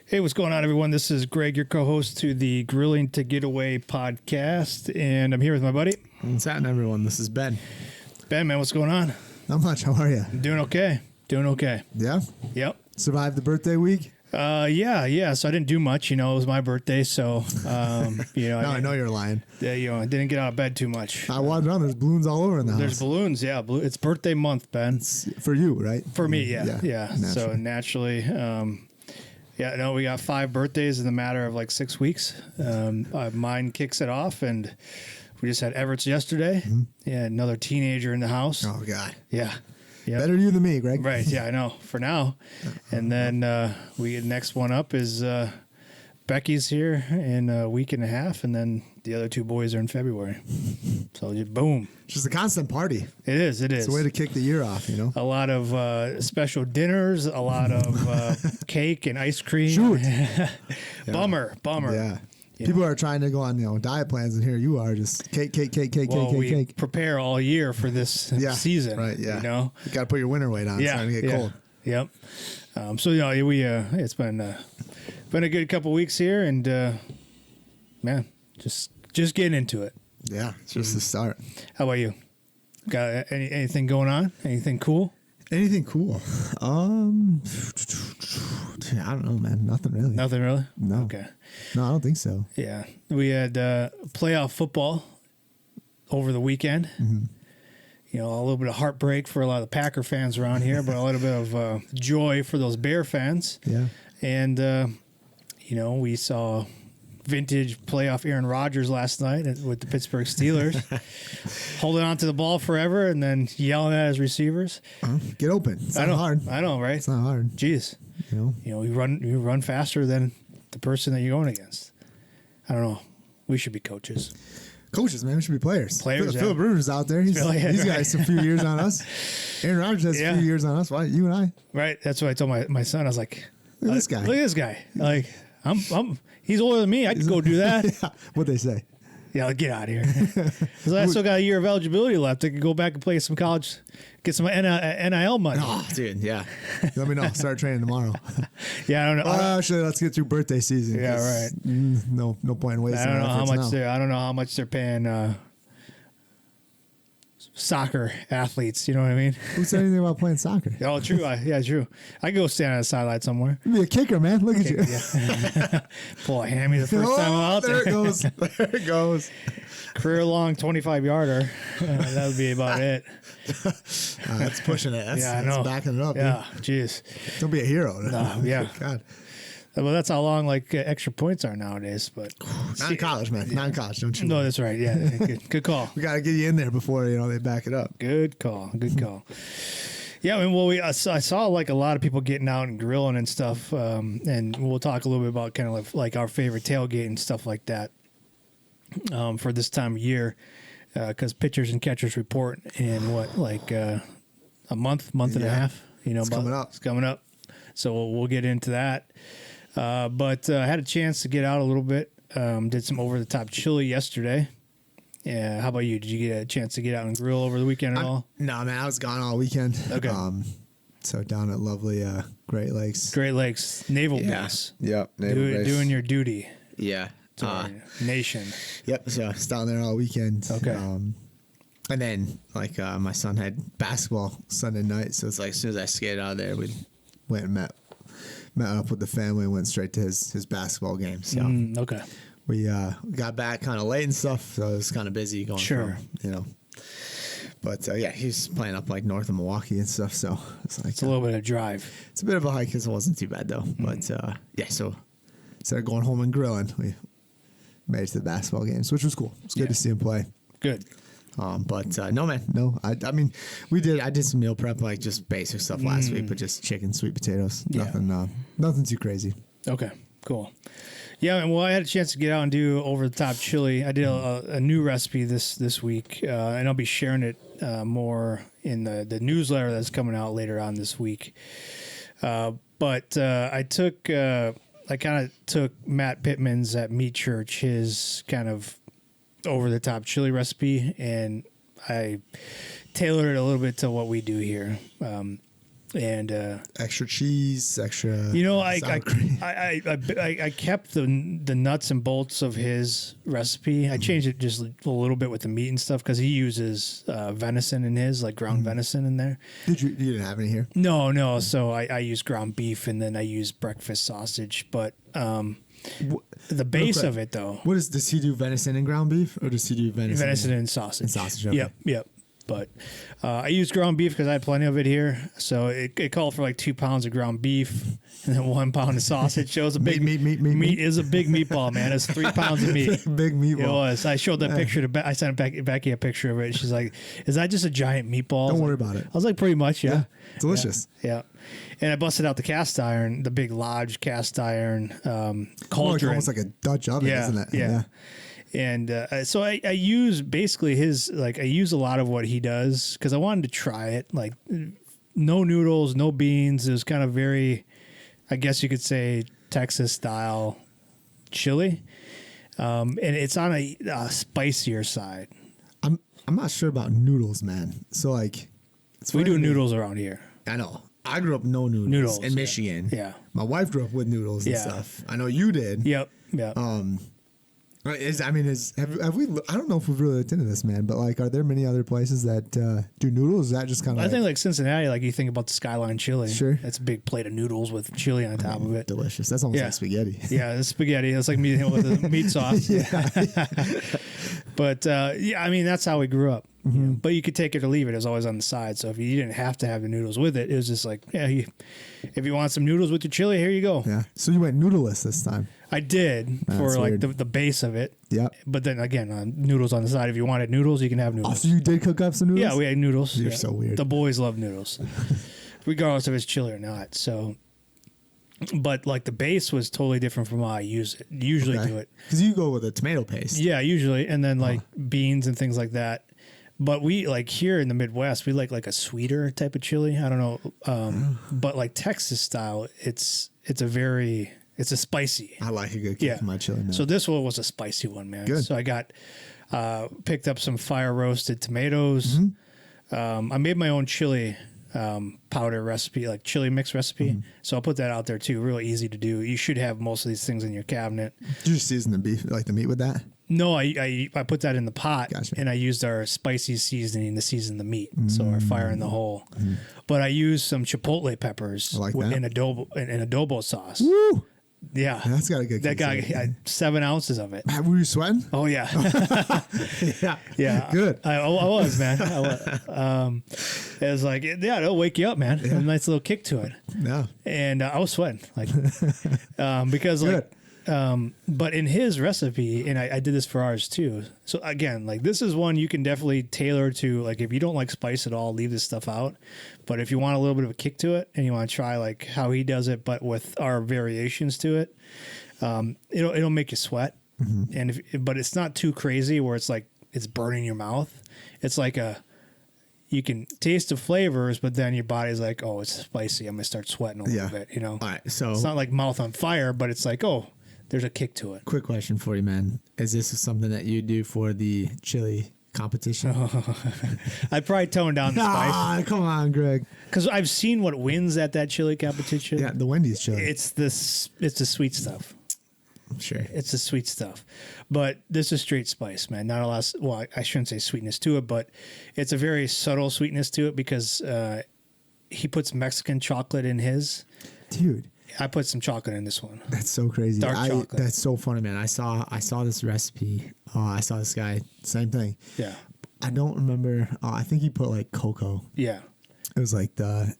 Hey, what's going on, everyone? This is Greg, your co-host to the Grilling to Get Away podcast, and I'm here with my buddy. What's happening, everyone? This is Ben. Ben, man, what's going on? Not much. How are you? Doing okay. Doing okay. Yeah? Yep. Survived the birthday week? Yeah. So I didn't do much. It was my birthday, so No, I know you're lying. I didn't get out of bed too much. I walked around. There's balloons all over in the house. There's balloons. Yeah, it's birthday month, Ben. It's for you, right? For me, yeah. Naturally. So naturally, we got 5 birthdays in the matter of like 6 weeks. Mine kicks it off, and we just had Everett's yesterday. Mm-hmm. Yeah, another teenager in the house. Oh, God. Yeah. Yep. Better you than me, Greg. Right, yeah, I know, for now. And then the next one up is Becky's here in a week and a half, and then the other 2 boys are in February. So, boom. It's just a constant party. It is. It's a way to kick the year off, A lot of special dinners, a lot of cake and ice cream. Shoot. Bummer. Yeah. People are trying to go on, diet plans, and here you are, just cake. We prepare all year for this season, right? Yeah, you got to put your winter weight on. Yeah, it's starting to get cold. Yep. It's been a good couple weeks here, and man, just getting into it. Yeah, it's just the start. How about you? Got anything going on? Anything cool? Anything cool? I don't know, man. Nothing really. Nothing really? No. Okay. No, I don't think so. Yeah. We had playoff football over the weekend. Mm-hmm. A little bit of heartbreak for a lot of the Packer fans around here, but a little bit of joy for those Bear fans. Yeah. And, we saw vintage playoff Aaron Rodgers last night with the Pittsburgh Steelers, holding on to the ball forever and then yelling at his receivers. Get open. It's not hard. I know, right? It's not hard. Jeez. You run faster than the person that you're going against. I don't know. We should be coaches. Coaches, man. We should be players. Philip Rivers out there. He's got some few years on us. Aaron Rodgers has a few years on us. Why? You and I. Right. That's what I told my son. I was like, look at this guy. Look at this guy. Like, he's older than me. I could go do that. Yeah. What'd they say? Yeah, get out of here. I still got a year of eligibility left. I could go back and play some college, get some NIL money. Oh, dude, yeah. Let me know. Start training tomorrow. Yeah, I don't know. Actually, let's get through birthday season. Yeah, right. No point in wasting. I don't know how much they're paying soccer athletes. You know what I mean? Who said anything about playing soccer? Oh, true. True. I go stand on the sideline somewhere. You be a kicker, man. Look at you. Yeah. Pull a hammy the first time I'm out there. There it goes. There it goes. Career-long 25-yarder. That would be about it. That's pushing it. That's backing it up. Yeah, jeez. Don't be a hero. No, yeah. God. Well, that's how long extra points are nowadays. But not in college, man. Not in college. Don't you? No, that's right. Yeah, good call. We got to get you in there before they back it up. Good call. Yeah, I saw like a lot of people getting out and grilling and stuff, and we'll talk a little bit about kind of like our favorite tailgate and stuff like that for this time of year, because pitchers and catchers report in a month and a half. It's coming up. It's coming up, so we'll get into that. But I had a chance to get out a little bit. Did some over-the-top chili yesterday. Yeah, how about you? Did you get a chance to get out and grill over the weekend at all? No, man. I was gone all weekend. Okay. So down at lovely Great Lakes. Great Lakes Naval Base. Yep. Naval Base. Doing your duty. Yeah. To our nation. Yep. So I was down there all weekend. Okay. And then my son had basketball Sunday night, so it's like as soon as I skated out of there, we went and met up with the family and went straight to his basketball game. So okay. We got back kind of late and stuff, so it was kind of busy going. Sure. But he's playing up like north of Milwaukee and stuff, so it's a little bit of drive. It's a bit of a hike, because it wasn't too bad though. But so instead of going home and grilling, we made it to the basketball games, which was cool. It's good to see him play. Good. But no, man, no. I mean, I did some meal prep, like just basic stuff last week, but just chicken, sweet potatoes, nothing too crazy. Okay, cool. Yeah, well, I had a chance to get out and do over-the-top chili. I did a new recipe this week, and I'll be sharing it more in the newsletter that's coming out later on this week. But I kind of took Matt Pittman's at Meat Church, his kind of over-the-top chili recipe, and I tailored it a little bit to what we do here. And Extra cheese, extra. you know, sour cream. I kept the nuts and bolts of his recipe. I changed it just a little bit with the meat and stuff because he uses venison in his, like ground venison in there. You didn't have any here? No. So I use ground beef and then I use breakfast sausage. But the base of it though, Does he do venison and ground beef, or does he do venison and sausage? And sausage. Okay. Yep. But I use ground beef because I had plenty of it here. So it called for like 2 pounds of ground beef and then 1 pound of sausage. So it was a big meat is a big meatball, man. It's 3 pounds of meat. Big meatball. It was. I showed that picture to I sent Becky a picture of it. She's like, "Is that just a giant meatball?" Don't worry about it. I was like, "Pretty much, yeah." Delicious. Yeah. And I busted out the cast iron, the big Lodge cast iron cauldron. Almost like a Dutch oven, isn't it? Yeah. And so I use basically I use a lot of what he does because I wanted to try it. Like no noodles, no beans. It was kind of very, I guess you could say, Texas style chili. And it's on a spicier side. I'm not sure about noodles, man. So like, We do noodles around here. I know. I grew up no noodles in Michigan. Yeah. My wife grew up with noodles and stuff. I know you did. Yep. Have we? I don't know if we've really looked into this, man. But like, are there many other places that do noodles? Is that just kind of? I think like Cincinnati, like you think about the Skyline chili. Sure, that's a big plate of noodles with chili on top of it. Delicious. That's almost like spaghetti. Yeah, it's spaghetti. It's like meat with the meat sauce. But I mean that's how we grew up. Mm-hmm. But you could take it or leave it. It was always on the side. So if you didn't have to have the noodles with it, it was just like, if you want some noodles with your chili, here you go. Yeah. So you went noodleless this time. I did for like the base of it. Yeah. But then again, noodles on the side. If you wanted noodles, you can have noodles. Oh, so you did cook up some noodles? Yeah, we had noodles. You're so weird. The boys love noodles, regardless if it's chili or not. So, but like the base was totally different from how I use it. Usually do it because you go with a tomato paste. Yeah, usually, and then like beans and things like that. But we like here in the Midwest, we like a sweeter type of chili. I don't know, but like Texas style, it's a spicy. I like a good kick in my chili. Now. So this one was a spicy one, man. Good. So I got picked up some fire roasted tomatoes. Mm-hmm. I made my own chili powder recipe, like chili mix recipe. Mm-hmm. So I'll put that out there too. Real easy to do. You should have most of these things in your cabinet. Did you season the beef, like the meat, with that? No, I put that in the pot. Gotcha. And I used our spicy seasoning to season the meat. So our fire in the hole. Mm-hmm. But I used some chipotle peppers in adobo sauce. Woo! Yeah. That's got a good That guy had 7 ounces of it. Were you sweating? Oh, yeah. Yeah. Good. I was, man. It was like, it'll wake you up, man. Yeah. A nice little kick to it. Yeah. And I was sweating. Like, because good. But in his recipe, and I did this for ours too. So again, like this is one you can definitely tailor to, like if you don't like spice at all, leave this stuff out. But if you want a little bit of a kick to it and you want to try like how he does it, but with our variations to it, it'll make you sweat. Mm-hmm. And but it's not too crazy where it's like it's burning your mouth. It's like you can taste the flavors, but then your body's like, oh, it's spicy. I'm gonna start sweating a little bit. You know. All right. So it's not like mouth on fire, but it's like, oh, there's a kick to it. Quick question for you, man. Is this something that you do for the chili competition? I'd probably tone down the spice. Come on, Greg. Because I've seen what wins at that chili competition. Yeah, the Wendy's chili. It's the sweet stuff. Sure. It's the sweet stuff. But this is straight spice, man. Not a lot. Well, I shouldn't say sweetness to it, but it's a very subtle sweetness to it because he puts Mexican chocolate in his. Dude. I put some chocolate in this one. That's so crazy. Dark chocolate. That's so funny, man. I saw this recipe. I saw this guy. Same thing. Yeah. I don't remember. I think he put like cocoa. Yeah. It was like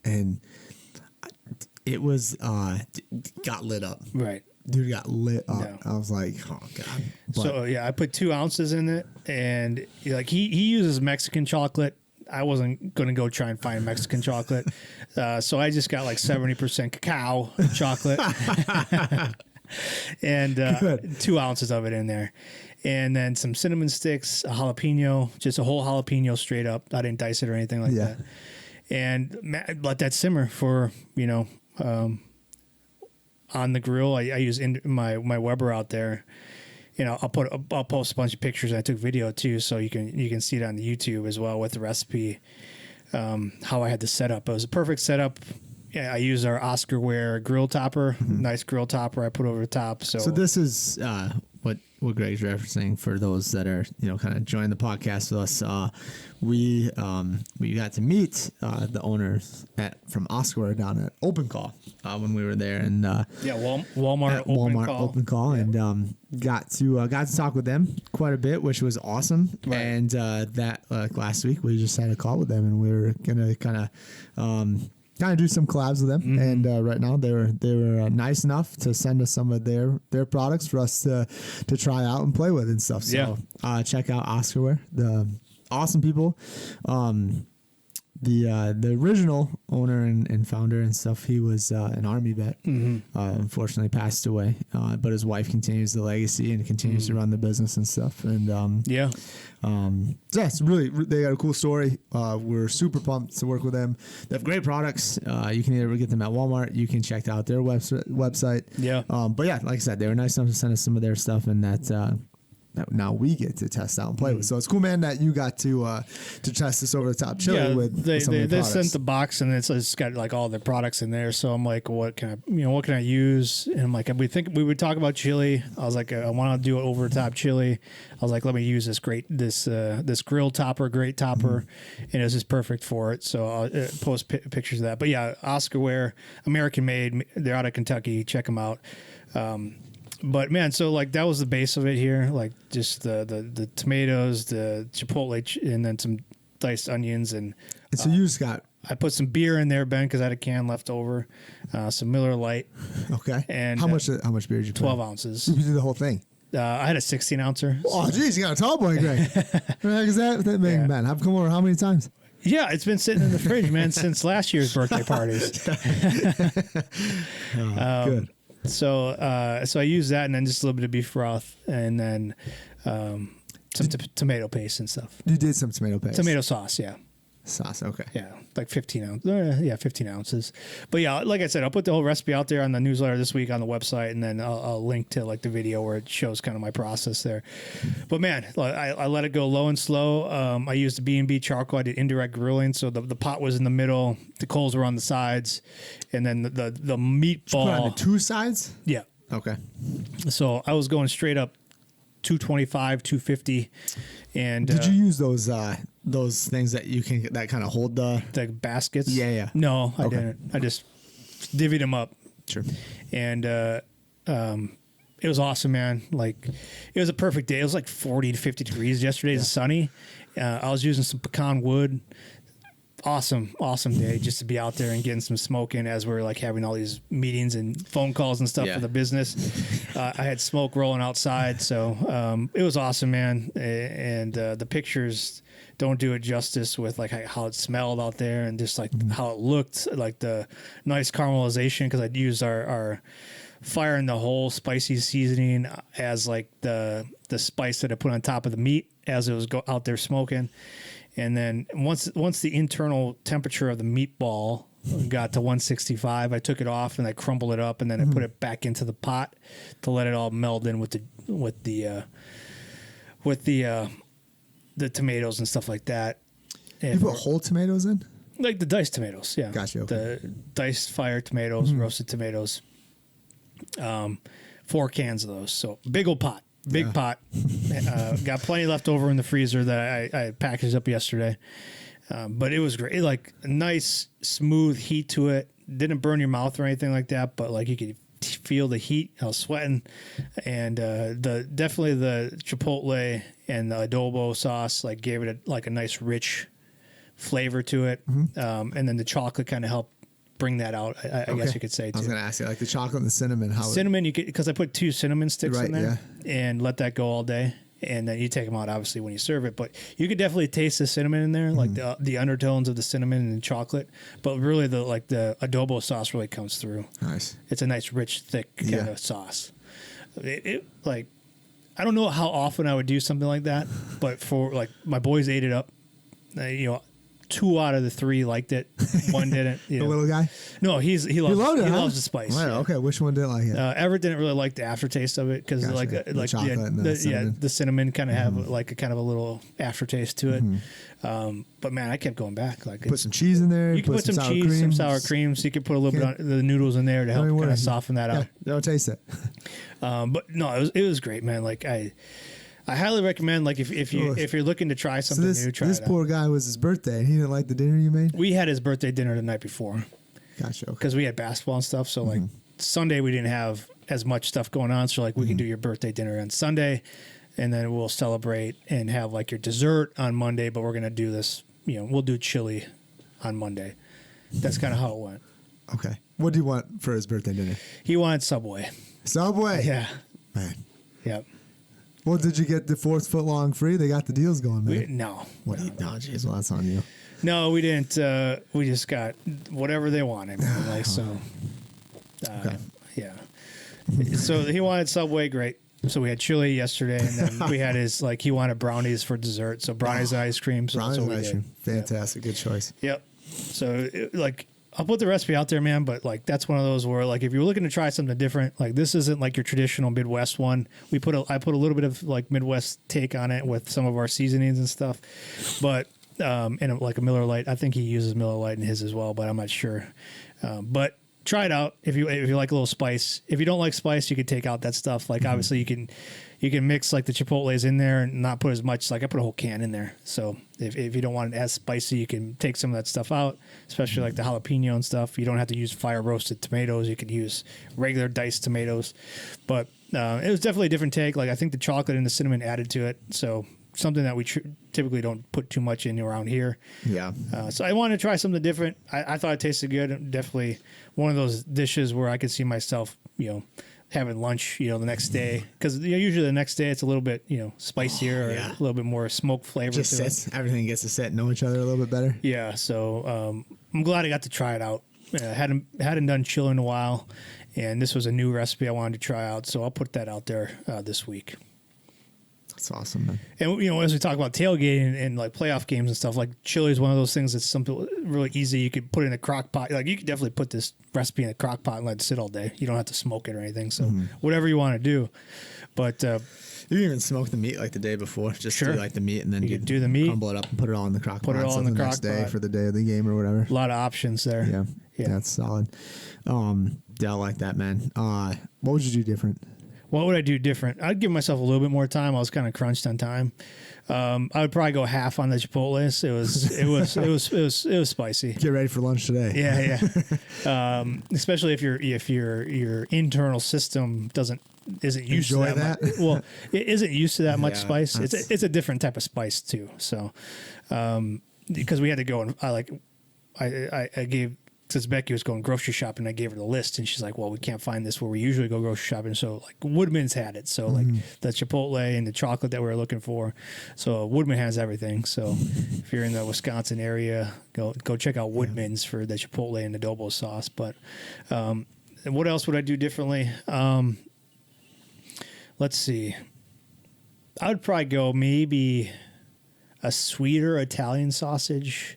and it was got lit up. Right. Dude got lit up. Yeah. I was like, oh god. But, so yeah, I put 2 ounces in it, and like he uses Mexican chocolate. I wasn't going to go try and find Mexican chocolate. So I just got like 70% cacao chocolate and 2 ounces of it in there. And then some cinnamon sticks, a jalapeno, just a whole jalapeno straight up. I didn't dice it or anything like that. And let that simmer for, on the grill. I use my Weber out there. I'll post a bunch of pictures. I took video too, so you can see it on the YouTube as well with the recipe. how I had the setup. It was a perfect setup. Yeah, I used our Oscarware grill topper, nice grill topper I put over the top. So this is what Greg's referencing for those that are kind of joining the podcast with us. We got to meet the owners from Oscar down at Open Call when we were there, and Walmart Open Call, yeah. and got to talk with them quite a bit, which was awesome. Right. And that last week we just had a call with them, and we were gonna kind of do some collabs with them, and right now they were nice enough to send us some of their products for us to try out and play with and stuff. So check out Oscarware, the awesome people. The original owner and founder and stuff, he was an Army vet. Unfortunately passed away, but his wife continues the legacy and continues to run the business and stuff. And it's really, they got a cool story. We're super pumped to work with them. They have great products. You can either get them at Walmart, you can check out their website. But yeah, like I said, they were nice enough to send us some of their stuff, and that now we get to test out and play with. So it's cool, man, that you got to test this over the top chili with they products. sent the box, and it's got like all their products in there. So I'm like, what can I use? And I'm like, we would talk about chili. I was like, I want to do it over the top chili. I was like, let me use this grill topper, great topper, and it's just perfect for it. So I'll post pictures of that. But yeah, Oscarware, American made. They're out of Kentucky. Check them out. But man, so like that was the base of it here, like just the tomatoes, the chipotle, and then some diced onions, and so you just got. I put some beer in there, Ben, because I had a can left over, some Miller Lite. Okay. And how much beer did you put? 12 ounces. You did the whole thing. I had a 16-ouncer. Oh, geez, you got a tall boy, Greg. Is that man? I've come over how many times? Yeah, it's been sitting in the fridge, man, since last year's birthday parties. Good. So I used that, and then just a little bit of beef broth, and then some tomato paste and stuff. You did some tomato paste. Tomato sauce, yeah. Sauce, okay. Yeah, like 15 ounces. 15 ounces. But yeah, like I said, I'll put the whole recipe out there on the newsletter this week on the website, and then I'll link to like the video where it shows kind of my process there. But man, I let it go low and slow. I used the B&B charcoal. I did indirect grilling, so the pot was in the middle, the coals were on the sides, and then the meatball. Put on the two sides? Yeah. Okay. So I was going straight up 225, 250, and did you use those things that you can that kind of hold the baskets? Yeah. No, I didn't. I just divvied them up. Sure. And it was awesome, man. Like it was a perfect day. It was like 40 to 50 degrees yesterday. It's sunny. I was using some pecan wood. Awesome day just to be out there and getting some smoke in as we're like having all these meetings and phone calls and stuff for the business. I had smoke rolling outside, so it was awesome, man. And the pictures don't do it justice with like how it smelled out there and just like how it looked, like the nice caramelization, because I'd used our fire in the hole spicy seasoning as like the spice that I put on top of the meat as it was out there smoking. And then once the internal temperature of the meatball got to 165, I took it off and I crumbled it up, and then I put it back into the pot to let it all meld in with the tomatoes and stuff like that. And you put whole tomatoes in? Like the diced tomatoes, yeah. Gotcha. Okay. The diced fire tomatoes, roasted tomatoes. 4 cans of those. So big old pot. Big pot. Got plenty left over in the freezer that I packaged up yesterday. But it was great. Like a nice, smooth heat to it. Didn't burn your mouth or anything like that, but like you could feel the heat. I was sweating. And definitely the chipotle and the adobo sauce like gave it a nice rich flavor to it. And then the chocolate kind of helped bring that out, I guess you could say, too. I was going to ask you, like the chocolate and the cinnamon. Cinnamon, you could, because I put 2 cinnamon sticks in there and let that go all day. And then you take them out, obviously, when you serve it. But you could definitely taste the cinnamon in there, like the undertones of the cinnamon and chocolate. But really, the adobo sauce really comes through. Nice. It's a nice, rich, thick kind of sauce. I don't know how often I would do something like that, but for like my boys ate it up. 2 out of the 3 liked it. One didn't. The little guy? No, he loves the spice. Right, yeah. Okay, which one didn't like it? Everett didn't really like the aftertaste of it because Gotcha. The chocolate and the cinnamon. the cinnamon kind of have like a kind of a little aftertaste to it. But man, I kept going back. Like put some cheese in there. You can put some cheese, cream. some sour cream. So you can put a little bit of the noodles in there to help kind of soften that out. Don't taste it. But no, it was great, man. Like I highly recommend, like if you're looking to try something new, try this it poor guy was his birthday and he didn't like the dinner you made. We had his birthday dinner the night before. Gotcha. Because we had basketball and stuff. So like Sunday we didn't have as much stuff going on. So like we can do your birthday dinner on Sunday, and then we'll celebrate and have like your dessert on Monday. But we're gonna do this. We'll do chili on Monday. That's kind of how it went. Okay. What do you want for his birthday dinner? He wanted Subway. Subway. Yeah. Man. Yep. Well, did you get the 4 foot long free? They got the deals going, man. No. What? No, jeez. Well, that's on you. No, we didn't. We just got whatever they wanted. Man. Like so. Okay. Yeah. So he wanted Subway. Great. So we had chili yesterday, and then we had he wanted brownies for dessert. So brownies and ice cream. So Brownies that's what and we ice did. cream. Fantastic. Good choice. Yep. So I'll put the recipe out there, man. But like that's one of those where like if you're looking to try something different, like this isn't like your traditional Midwest one. I put a little bit of like Midwest take on it with some of our seasonings and stuff. But and like a Miller Lite, I think he uses Miller Lite in his as well, but I'm not sure. But try it out if you like a little spice. If you don't like spice, you can take out that stuff. Like obviously you can mix like the chipotles in there and not put as much. Like I put a whole can in there. So if you don't want it as spicy, you can take some of that stuff out, especially like the jalapeno and stuff. You don't have to use fire roasted tomatoes. You could use regular diced tomatoes. But it was definitely a different take. Like I think the chocolate and the cinnamon added to it. So something that we typically don't put too much in around here. Yeah. So I wanted to try something different. I thought it tasted good. Definitely one of those dishes where I could see myself, having lunch, the next day. Because usually the next day it's a little bit, spicier or a little bit more smoke flavor. Just to sits. Everything gets to sit and know each other a little bit better. Yeah. So I'm glad I got to try it out. Hadn't done chili in a while, and this was a new recipe I wanted to try out. So I'll put that out there this week. That's awesome, man. And as we talk about tailgating and like playoff games and stuff, like chili is one of those things that's something really easy. You could put it in a crock pot. Like you could definitely put this recipe in a crock pot and let it sit all day. You don't have to smoke it or anything. So whatever you want to do. But you can even smoke the meat like the day before. Just do like the meat, and then you do the meat, crumble it up and put it all in the crock pot. Put it all in the crock next day pot for the day of the game or whatever. A lot of options there. Yeah, that's solid. Yeah, I like that, man. What would you do different? What would I do different? I'd give myself a little bit more time. I was kind of crunched on time. I would probably go half on the Chipotles. It was spicy. Get ready for lunch today. Yeah. Especially if your internal system isn't used Enjoy to that. Well, it isn't used to that much spice. It's a different type of spice too. So, because we had to go and I gave. Since Becky was going grocery shopping, I gave her the list, and she's like, "Well, we can't find this where we usually go grocery shopping." So, like, Woodman's had it. So, like, the Chipotle and the chocolate that we were looking for. So, Woodman has everything. So, if you're in the Wisconsin area, go check out Woodman's for the Chipotle and adobo sauce. But, and what else would I do differently? Let's see. I would probably go maybe a sweeter Italian sausage.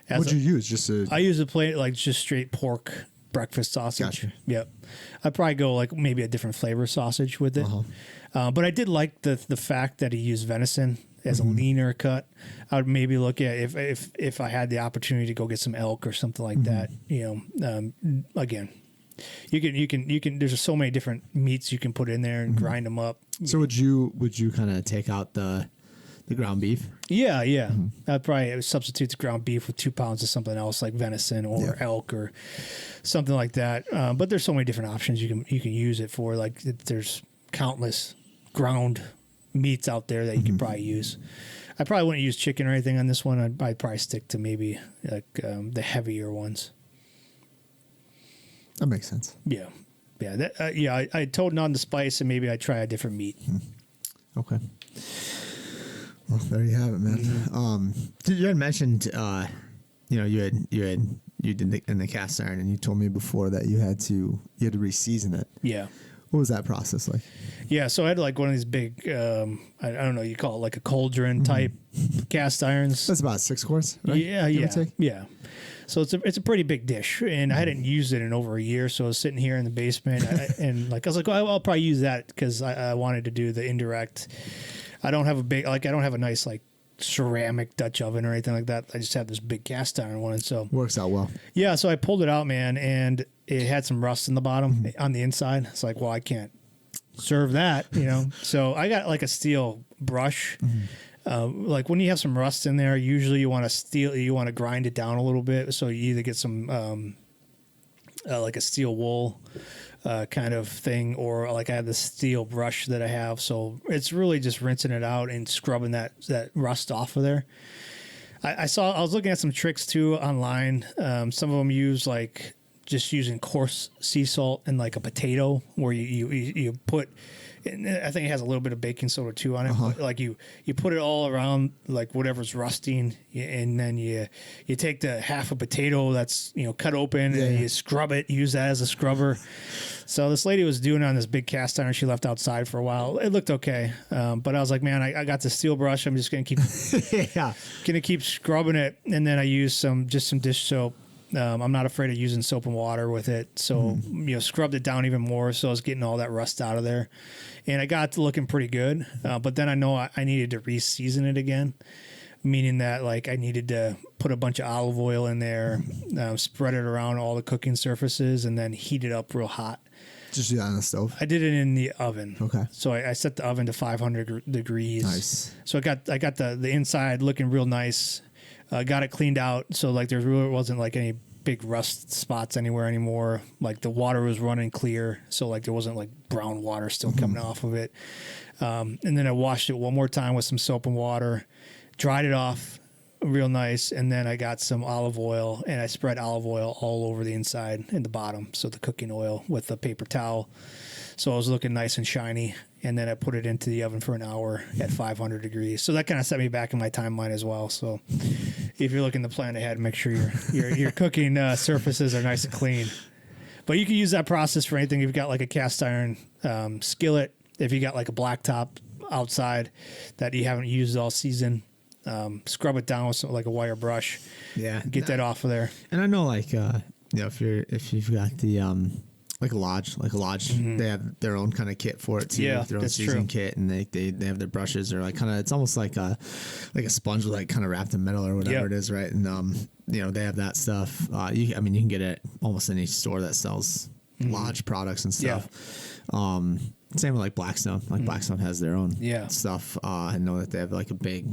What'd you use? I use a plate like just straight pork breakfast sausage. Gotcha. Yep. I'd probably go like maybe a different flavor sausage with it. But I did like the fact that he used venison as a leaner cut. I would maybe look at if I had the opportunity to go get some elk or something like that. Again, you can. There's just so many different meats you can put in there and grind them up. So would you kind of take out the ground beef? Yeah. I'd probably substitute the ground beef with 2 pounds of something else like venison or elk or something like that. But there's so many different options you can use it for. Like there's countless ground meats out there that you can probably use. I probably wouldn't use chicken or anything on this one. I'd probably stick to maybe like the heavier ones. That makes sense. Yeah. I told on the spice and maybe I'd try a different meat. Okay. Well, there you have it, man. You had mentioned, you did in the cast iron, and you told me before that you had to re-season it. Yeah. What was that process like? Yeah, so I had like one of these big, I don't know, you call it like a cauldron type cast irons. That's about 6 quarts, right? Yeah. So it's a pretty big dish, and I hadn't used it in over a year. So I was sitting here in the basement, and I was like, oh, I'll probably use that because I wanted to do the indirect. I don't have a nice like ceramic Dutch oven or anything like that. I just have this big cast iron one, and so works out well. Yeah, so I pulled it out, man, and it had some rust in the bottom on the inside. It's like, well, I can't serve that, So I got like a steel brush. Like when you have some rust in there, usually you want to grind it down a little bit. So you either get some like a steel wool kind of thing, or like I have the steel brush that I have. So it's really just rinsing it out and scrubbing that rust off of there. I was looking at some tricks too online. Some of them use like just using coarse sea salt and like a potato, where you put. And I think it has a little bit of baking soda too on it. But like you put it all around like whatever's rusting, and then you take the half a potato that's cut open and you scrub it. Use that as a scrubber. So this lady was doing it on this big cast iron she left outside for a while. It looked okay, but I was like, man, I got the steel brush. I'm just gonna keep scrubbing it, and then I use some dish soap. I'm not afraid of using soap and water with it. So, scrubbed it down even more. So I was getting all that rust out of there, and I got to looking pretty good. But then I know I needed to re-season it again, meaning that like I needed to put a bunch of olive oil in there, spread it around all the cooking surfaces, and then heat it up real hot. Just do that on the stove? I did it in the oven. Okay. So I set the oven to 500 degrees. Nice. So I got the inside looking real nice. Got it cleaned out, so like there really wasn't like any big rust spots anywhere anymore. Like the water was running clear, so like there wasn't like brown water still coming off of it. And then I washed it one more time with some soap and water, dried it off real nice, and then I got some olive oil and I spread olive oil all over the inside and the bottom, so the cooking oil with a paper towel. So it was looking nice and shiny, and then I put it into the oven for an hour at 500 degrees. So that kind of set me back in my timeline as well. So if you're looking to plan ahead, make sure your cooking surfaces are nice and clean. But you can use that process for anything. If you've got like a cast iron skillet, if you got like a blacktop outside that you haven't used all season, scrub it down with some, like a wire brush. Yeah, get that off of there. And I know, like if you've got the like a lodge, they have their own kind of kit for it too. Yeah, their own that's seasoning true. kit, and they have their brushes, or like kind of, it's almost like a sponge with like kind of wrapped in metal or whatever it is, right? And they have that stuff. You can get it almost any store that sells lodge products and stuff. Same with like Blackstone. Like Blackstone has their own stuff. I know that they have like a big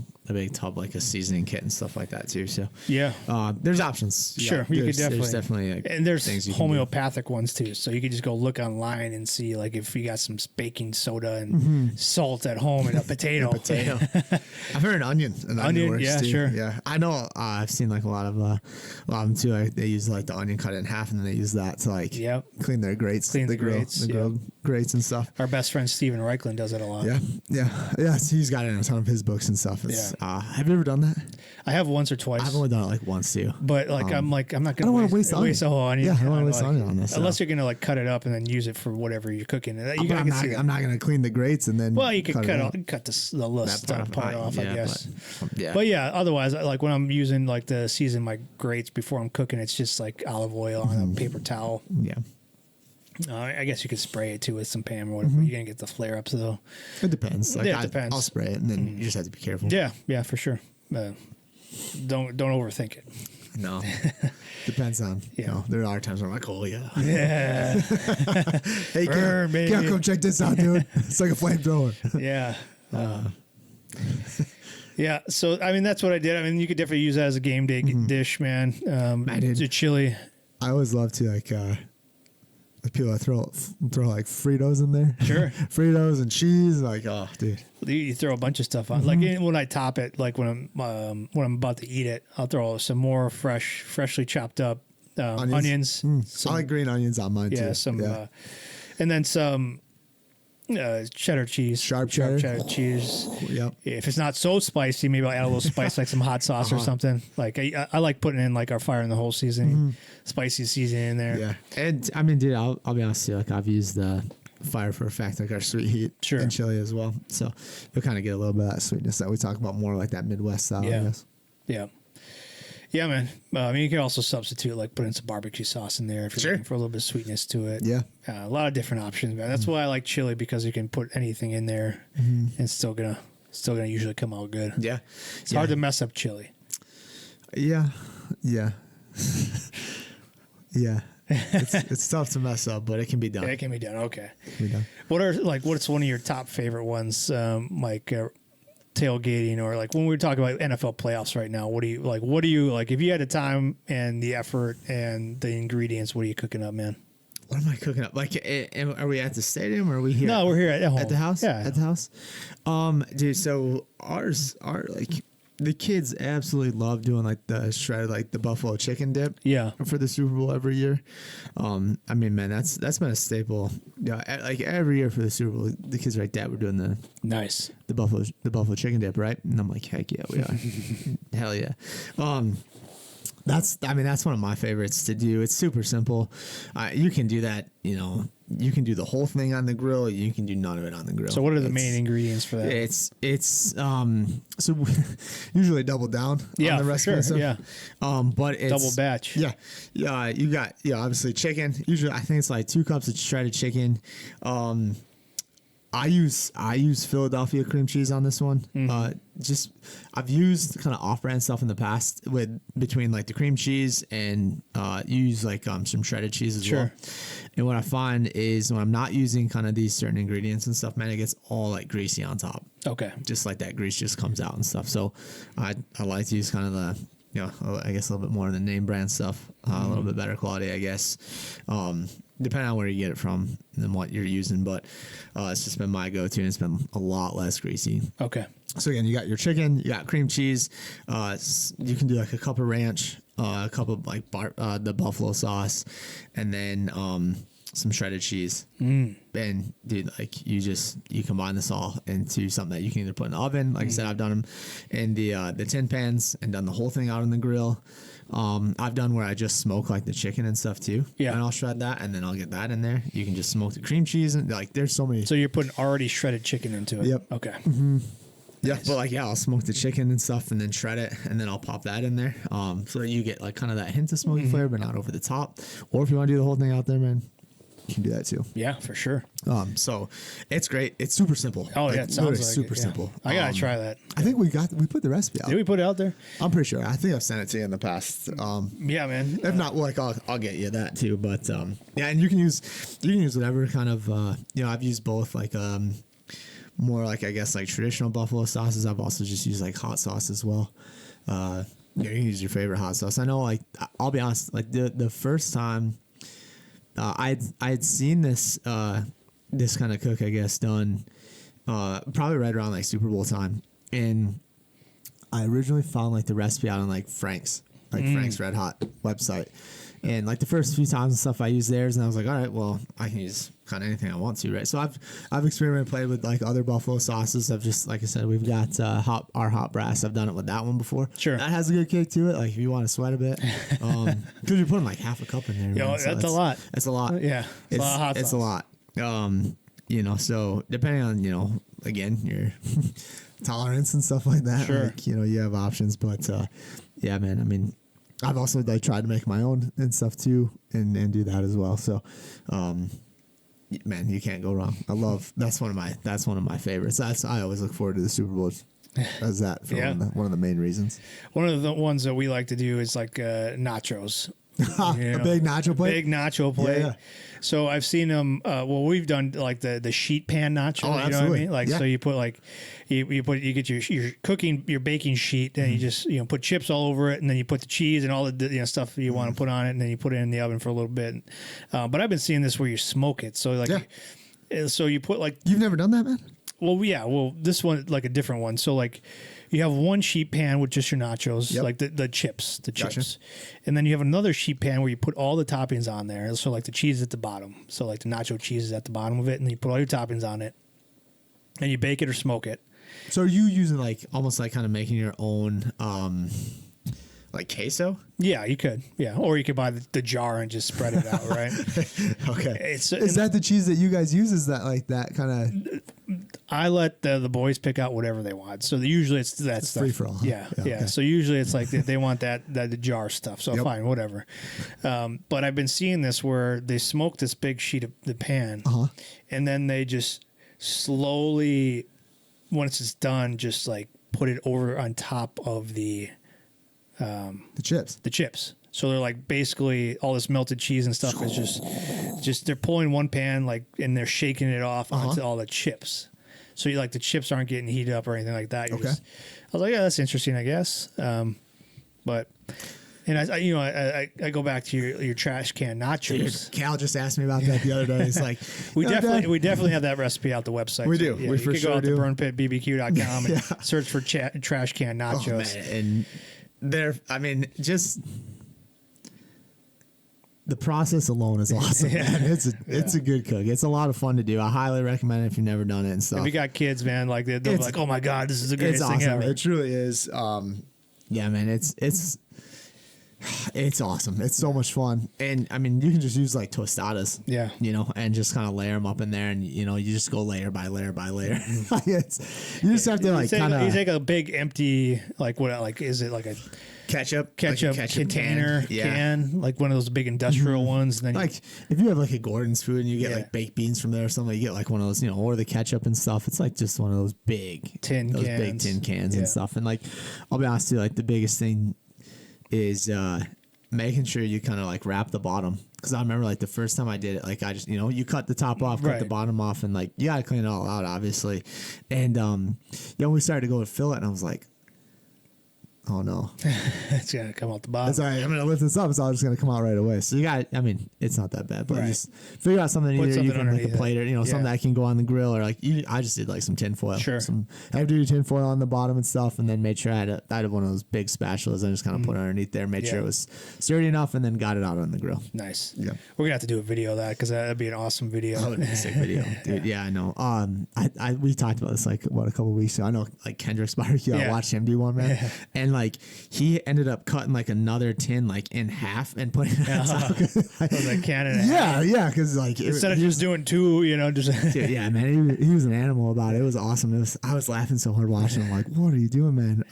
tub, like a seasoning kit and stuff like that too. So there's options. Sure, you could definitely. There's definitely and there's things you homeopathic ones too. So you could just go look online and see like if you got some baking soda and salt at home and a potato. I've heard an onion works yeah, too. sure. Yeah, I know. I've seen like a lot of them too. They use like the onion, cut it in half, and then they use that to like clean their grates, the grill grates and stuff. Our best friend Steven Reichland does it a lot. Yeah. So he's got it in a ton of his books and stuff. Have you ever done that? I have once or twice. I've only done it like once too. But like I'm not gonna. I don't want to waste the whole onion. Yeah, I don't want to waste onion on this. Unless you're gonna like cut it up and then use it for whatever you're cooking. I'm not gonna clean the grates and then. Well, you can cut the list part off, I guess. But otherwise, like when I'm using like to season my grates before I'm cooking, it's just like olive oil on a paper towel. Yeah. I guess you could spray it too with some Pam or whatever. You're gonna get the flare ups though. It depends. Like, it depends. I'll spray it, and then you just have to be careful. Yeah, for sure. Don't overthink it. No, depends on. There are times where I'm like, oh yeah. Hey, Cam, come check this out, dude. It's like a flamethrower. Yeah. Yeah. So I mean, that's what I did. I mean, you could definitely use that as a game day dish, man. I did. The chili. I always love to like people that throw like Fritos in there. Sure. Fritos and cheese. Like, oh, dude. You throw a bunch of stuff on. Like when I top it, like when I'm about to eat it, I'll throw some more freshly chopped up onions. I like green onions on mine too. And then some cheddar cheese. Sharp cheddar cheese. Yep. If it's not so spicy, maybe I'll add a little spice, like some hot sauce or something. Like I like putting in like our Fire in the Hole seasoning, spicy seasoning in there. Yeah. And I mean, dude, I'll be honest with you. Like I've used the fire for effect, like our sweet heat and chili as well. So you'll kind of get a little bit of that sweetness that we talk about more, like that Midwest style, I guess. Yeah. Yeah, man. I mean, you can also substitute, like put in some barbecue sauce in there if you're looking for a little bit of sweetness to it. Yeah. A lot of different options, man. That's why I like chili, because you can put anything in there and it's still gonna usually come out good. Yeah. It's hard to mess up chili. Yeah. Yeah. Yeah. It's tough to mess up, but it can be done. Yeah, it can be done. Okay. It can be done. What's one of your top favorite ones? Tailgating, or like when we were talking about NFL playoffs right now, what do you like if you had the time and the effort and the ingredients, what are you cooking up, man? What am I cooking up? Like, are we at the stadium or are we here? No, we're here at home. At the house? Yeah. At the house? Dude, so the kids absolutely love doing like the shredded, like the buffalo chicken dip. Yeah. For the Super Bowl every year. I mean, man, that's been a staple. Yeah. Like every year for the Super Bowl, the kids are like, Dad, we're doing the buffalo chicken dip, right? And I'm like, heck yeah, we are. Hell yeah. That's one of my favorites to do. It's super simple. You can do that, you can do the whole thing on the grill. You can do none of it on the grill. So what are the main ingredients for that? It's so usually double down on the recipe. Sure, stuff. yeah. But it's double batch. Yeah. You got obviously chicken. Usually I think it's like 2 cups of shredded chicken. I use Philadelphia cream cheese on this one. I've used kind of off-brand stuff in the past between like the cream cheese and use like some shredded cheese as well. And what I find is when I'm not using kind of these certain ingredients and stuff, man, it gets all like greasy on top. Okay. Just like that grease just comes out and stuff. So I like to use kind of the, I guess a little bit more of the name brand stuff, a little bit better quality, I guess. Depending on where you get it from and what you're using, but it's just been my go-to, and it's been a lot less greasy. Okay. So again, you got your chicken, you got cream cheese. You can do like a cup of ranch, a cup of like the buffalo sauce, and then some shredded cheese. And dude, like you combine this all into something that you can either put in the oven. Like I said, I've done them in the tin pans and done the whole thing out on the grill. I've done where I just smoke like the chicken and stuff too. Yeah. And I'll shred that and then I'll get that in there. You can just smoke the cream cheese and like there's so many. So you're putting already shredded chicken into it. Yep. Okay. Mm-hmm. Yeah, nice. But like I'll smoke the chicken and stuff and then shred it and then I'll pop that in there. So that you get like kind of that hint of smoky flavor, but not over the top. Or if you want to do the whole thing out there, man, you can do that too. Yeah, for sure. So it's great. It's super simple. Oh, yeah, it sounds like super simple. I gotta try that. I think we put the recipe out. Did we put it out there? I'm pretty sure. I think I've sent it to you in the past. Yeah, man. If not, like I'll get you that too. But yeah, and you can use whatever kind of I've used both like more like I guess like traditional buffalo sauces. I've also just used like hot sauce as well. You can use your favorite hot sauce. I know, like I'll be honest, like the first time. I had seen this kind of cook, I guess, done probably right around like Super Bowl time, and I originally found like the recipe out on like Frank's Red Hot website, and like the first few times and stuff I used theirs, and I was like, all right, well I can use kind of anything I want to, right? So I've experimented, played with like other buffalo sauces. I've just, like I said, we've got our hot brass. I've done it with that one before. Sure, that has a good kick to it. Like if you want to sweat a bit, because you're putting like half a cup in there. Yo, that's a lot. It's a lot. Yeah, it's a lot of hot sauce. It's a lot. So depending on again your tolerance and stuff like that. Sure. Like, you have options, but yeah, man. I mean, I've also like tried to make my own and stuff too, and do that as well. So. Man, you can't go wrong. That's one of my favorites. I always look forward to the Super Bowl as that for one of the main reasons. One of the ones that we like to do is like nachos. A big nacho plate. Big nacho plate. Yeah. So I've seen them. We've done like the sheet pan nachos. Oh, you know what I mean? Like so you put like you get your baking sheet, and you just put chips all over it, and then you put the cheese and all the stuff you want to put on it, and then you put it in the oven for a little bit. But I've been seeing this where you smoke it. So like, so you put like. You've never done that, man? Well, yeah. Well, this one like a different one. So like. You have one sheet pan with just your nachos, like the chips, Gotcha. And then you have another sheet pan where you put all the toppings on there. So like the cheese at the bottom. So like the nacho cheese is at the bottom of it, and then you put all your toppings on it, and you bake it or smoke it. So are you using like almost like kind of making your own, Like queso? Yeah, you could. Yeah, or you could buy the jar and just spread it out, right? Okay. Is that the cheese that you guys use? Is that like that kind of? I let the boys pick out whatever they want. So usually it's that stuff. Free for all. Yeah, yeah. Okay. So usually it's like they want the jar stuff. So fine, whatever. But I've been seeing this where they smoke this big sheet of the pan, and then they just slowly, once it's done, just like put it over on top of the chips. The chips. So they're like basically all this melted cheese and stuff is just they're pulling one pan like and they're shaking it off onto all the chips. So you like the chips aren't getting heated up or anything like that. I was like, yeah, that's interesting, I guess. But and I go back to your trash can nachos. Dude, Cal just asked me about that the other day. He's like, we definitely have that recipe out the website. We do. Yeah, we you for could sure go out do. to burnpitbbq.com and search for trash can nachos. Oh, man. And just the process alone is awesome. Man. It's a good cook. It's a lot of fun to do. I highly recommend it if you've never done it and stuff. If you got kids, man, like they'll be like, oh my god, this is the greatest thing ever. It truly is. Yeah, man, it's awesome. It's so much fun. And I mean, you can just use like tostadas. Yeah. And just kind of layer them up in there, and you just go layer by layer by layer. You just have to like kind of. You take a big empty is it like a ketchup container can, like one of those big industrial ones, and then like if you have like a Gordon's food and you get like baked beans from there or something, you get like one of those, or the ketchup and stuff. It's like just one of those big tin cans and stuff. And like, I'll be honest with you, like the biggest thing is making sure you kind of like wrap the bottom, because I remember like the first time I did it, like I just you cut the top off, cut the bottom off, and like you gotta clean it all out obviously. And when we started to go to fill it, and I was like, oh no, it's gonna come out the bottom. That's all right. I'm gonna lift this up, so it's gonna come out right away. So you got, it's not that bad, but just figure out something either you can like a plate or something that can go on the grill, or like I just did like some tin foil, some heavy-duty tin foil on the bottom and stuff, and then made sure I had one of those big spatulas and just kind of put it underneath there, made sure it was sturdy enough, and then got it out on the grill. Nice. Yeah, we're gonna have to do a video of that because that'd be an awesome video. That would be a sick video, dude. Yeah, I know. We talked about this like a couple weeks ago. I know like Kendrick's barbecue. I watched him do one, man, and like he ended up cutting like another tin like in half and putting it on top. Like can in half. Yeah, because like instead of just doing two, just dude, yeah, man, he was an animal about it. It was awesome. I was laughing so hard watching him. Like, what are you doing, man?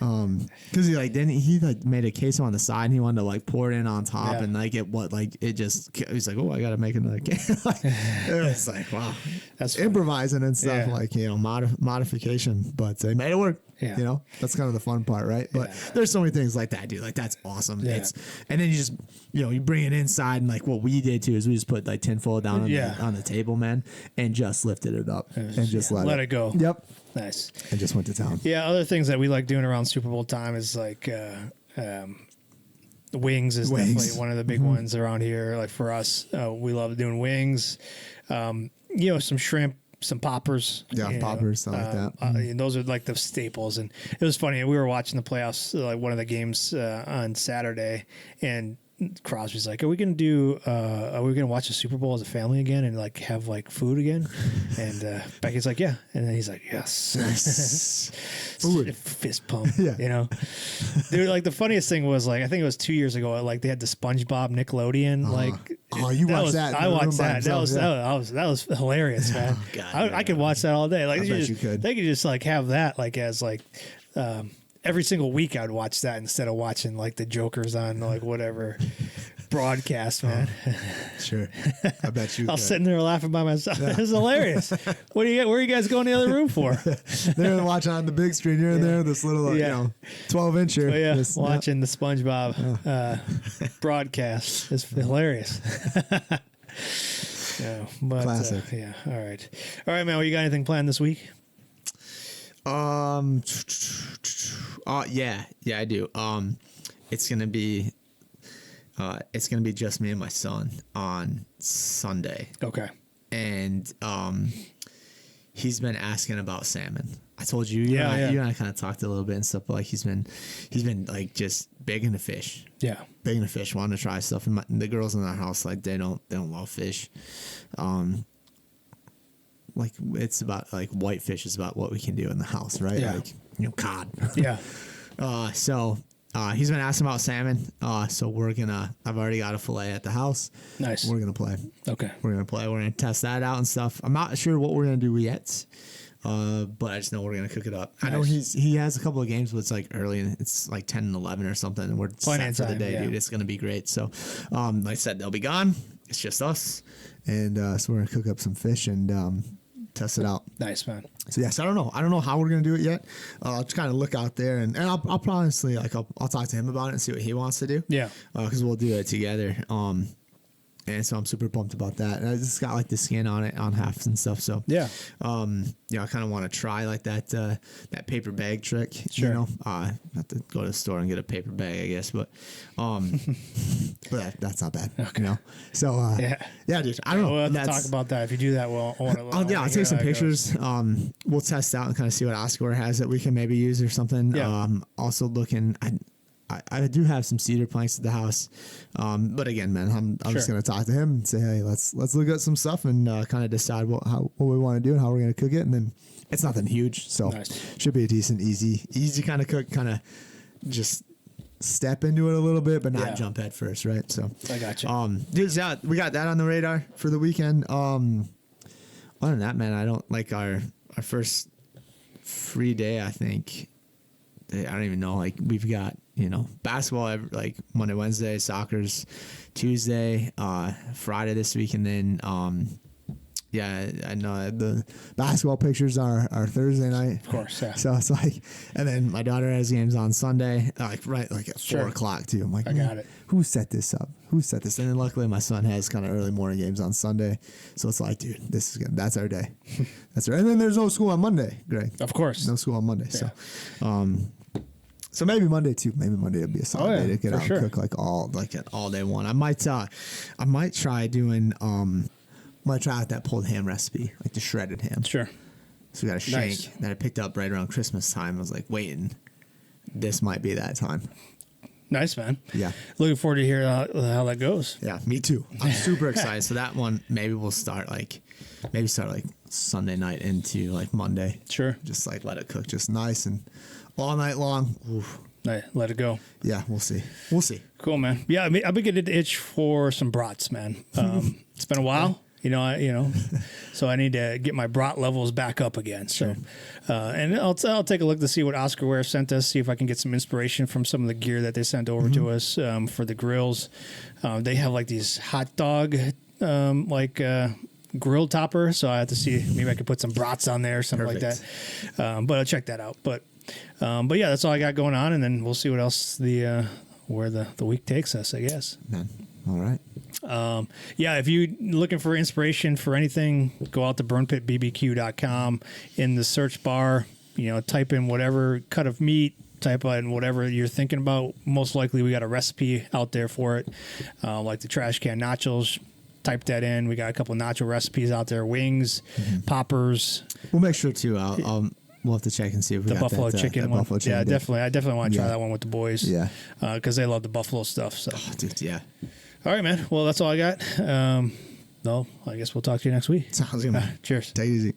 Because he made a queso on the side and he wanted to like pour it in on top and like he's like, oh, I gotta make another queso. It was like, wow, that's improvising and stuff, like modification, but they made it work. Yeah. That's kind of the fun part, right? But there's so many things like that, dude. Like that's awesome. Yeah. And then you just you bring it inside, and like what we did too is we just put like tinfoil down on the table, man, and just lifted it up and just let it go. Yep. Nice. And just went to town. Yeah. Other things that we like doing around Super Bowl time is like wings is definitely one of the big ones around here. Like for us, we love doing wings. Some shrimp. Some poppers, poppers, something like that. And those are like the staples. And it was funny. We were watching the playoffs, like one of the games on Saturday, and Crosby's like, "Are we going to watch the Super Bowl as a family again and like have like food again?" And Becky's like, "Yeah," and then he's like, "Yes." Fist pump. Dude, like the funniest thing was like I think it was 2 years ago. Like they had the SpongeBob Nickelodeon. You watched that? I watched that. That was hilarious, man. Oh, God, I could watch that all day. Like you could. They could just like have that like as like. Every single week I'd watch that instead of watching like the Jokers on like whatever broadcast, man. Sure. I bet you I was sitting there laughing by myself. This is hilarious. Where are you guys going to the other room for? They're watching on the big screen. You're in there, this little 12-incher. Watching the SpongeBob broadcast. It's hilarious. Classic. All right, man. You got anything planned this week? Yeah, I do. It's gonna be just me and my son on Sunday. Okay. And he's been asking about salmon. I told you, you and I kind of talked a little bit and stuff, but like he's been like just big into fish. Yeah. Big into fish, wanting to try stuff. And the girls in our house, like they don't love fish. Like it's about like whitefish is about what we can do in the house, right? Yeah. Like cod. Yeah. So He's been asking about salmon, so I've already got a fillet at the house. Nice. We're gonna play. Okay. We're gonna test that out and stuff. I'm not sure what we're gonna do yet, but I just know we're gonna cook it up. Nice. I know he has a couple of games, but it's like early, and it's like 10 and 11 or something, and we're Plenty set for the of time, day, yeah. dude. It's gonna be great. So, like I said, they'll be gone. It's just us, and so we're gonna cook up some fish and test it out. Nice, man. So yes, I don't know how we're gonna do it yet. I'll just kind of look out there, and I'll probably honestly I'll talk to him about it and see what he wants to do. Yeah. Because we'll do it together. And so I'm super pumped about that. And I just got like the skin on it on halves and stuff. So Yeah. I kind of want to try like that paper bag trick. Sure. You know, have to go to the store and get a paper bag, I guess. But that's not bad. Okay. You know. So yeah, dude. I don't know. We'll have to talk about that if you do that. I'll take some pictures. We'll test out and kind of see what Oscar has that we can maybe use or something. Yeah. Also looking. I do have some cedar planks at the house, but again, man, I'm just gonna talk to him and say, hey, let's look at some stuff and kind of decide what we want to do and how we're gonna cook it, and then it's nothing huge, so should be a decent, easy kind of cook, kind of just step into it a little bit, but not jump head first, right? So I got you. Dude, yeah, we got that on the radar for the weekend. Other than that, man, I don't like our first free day. I think I don't even know. Like we've got. Basketball like Monday, Wednesday, soccer's Tuesday, Friday this week, and then I know the basketball pictures are Thursday night. Of course, yeah. So it's like, and then my daughter has games on Sunday, like at 4 o'clock too. I'm like, I got it. Who set this up? And then luckily my son has kind of early morning games on Sunday, so it's like, dude, this is good. That's our day. That's right. And then there's no school on Monday, Greg. Of course, no school on Monday. Yeah. So maybe Monday too. Maybe Monday would be a solid day to get out and cook an all day one. I might try doing might try out that pulled ham recipe, like the shredded ham. Sure. So we got a shank that I picked up right around Christmas time. I was like waiting. This might be that time. Nice, man. Yeah. Looking forward to hear how that goes. Yeah, me too. I'm super excited. So that one maybe we'll start like Sunday night into like Monday. Sure. Just like let it cook just nice and all night long. Oof. Let it go. Yeah, we'll see. Cool, man. Yeah, I've been getting the itch for some brats, man. It's been a while, so I need to get my brat levels back up again. So, and I'll take a look to see what Oscar Ware sent us. See if I can get some inspiration from some of the gear that they sent over to us for the grills. They have like these hot dog grill topper, so I have to see maybe I could put some brats on there or something like that. But I'll check that out. But yeah, that's all I got going on, and then we'll see what else where the week takes us, I guess. Man. All right. If you're looking for inspiration for anything, go out to burnpitbbq.com. In the search bar, type in whatever cut of meat, type in whatever you're thinking about. Most likely we got a recipe out there for it, like the trash can nachos. Type that in. We got a couple of nacho recipes out there, wings, poppers. We'll make sure to we'll have to check and see if we got buffalo that, chicken that one. buffalo chicken. Yeah, definitely. I definitely want to try that one with the boys. Yeah, because they love the buffalo stuff. So, dude, yeah. All right, man. Well, that's all I got. I guess we'll talk to you next week. Sounds good, man. Cheers. Take it easy.